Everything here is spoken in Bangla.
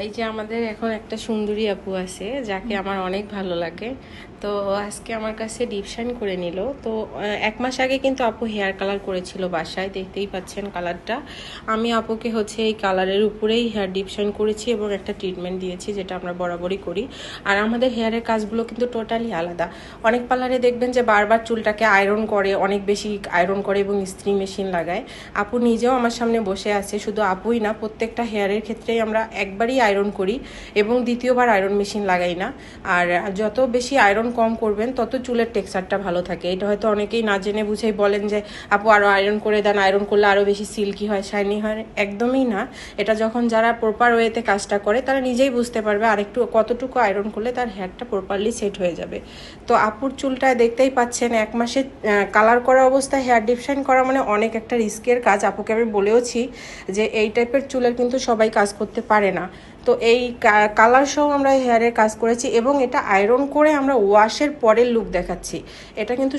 এই যে আমাদের এখন একটা সুন্দরী আপু আছে যাকে আমার অনেক ভালো লাগে। তো আজকে আমার কাছে ডিপ শাইন করে নিল। তো 1 মাস আগে কিন্তু আপু হেয়ার কালার করেছিল বাসায়, দেখতেই পাচ্ছেন কালারটা। আমি আপুকে হচ্ছে এই কালারের উপরেই হেয়ার ডিপ শাইন করেছি এবং একটা ট্রিটমেন্ট দিয়েছি, যেটা আমরা বরাবরই করি। আর আমাদের হেয়ারের কাজগুলো কিন্তু টোটালি আলাদা। অনেক পার্লারে দেখবেন যে বারবার চুলটাকে আয়রন করে, অনেক বেশি আয়রন করে এবং ইস্ত্রি মেশিন লাগায়। আপু নিজেও আমার সামনে বসে আছে, শুধু আপুই না, প্রত্যেকটা হেয়ারের ক্ষেত্রেই আমরা একবারই আয়রন করি এবং দ্বিতীয়বার আয়রন মেশিন লাগাই না। আর যত বেশি আয়রন কম করবেন তত চুলের টেক্সচারটা ভালো থাকে। এটা হয়তো অনেকেই না জেনে বুঝেই বলেন যে আপু আরও আয়রন করে দেন, আয়রন করলে আরও বেশি সিল্কি হয়, শাইনি হয়। একদমই না। এটা যখন যারা প্রপার ওয়েতে কাজটা করে তারা নিজেই বুঝতে পারবে আর একটু কতটুকু আয়রন করলে তার হেয়ারটা প্রপারলি সেট হয়ে যাবে। তো আপুর চুলটায় দেখতেই পাচ্ছেন 1 মাসে কালার করা অবস্থায় হেয়ার ডিপ শাইন করা মানে অনেক একটা রিস্কের কাজ। আপুকে আমি বলেওছি যে এই টাইপের চুলের কিন্তু সবাই কাজ করতে পারে না। তো এই কালার সহ আমরা হেয়ারের কাজ করেছি এবং এটা আয়রন করে আমরা ওয়াশের পরের লুক দেখাচ্ছি। এটা কিন্তু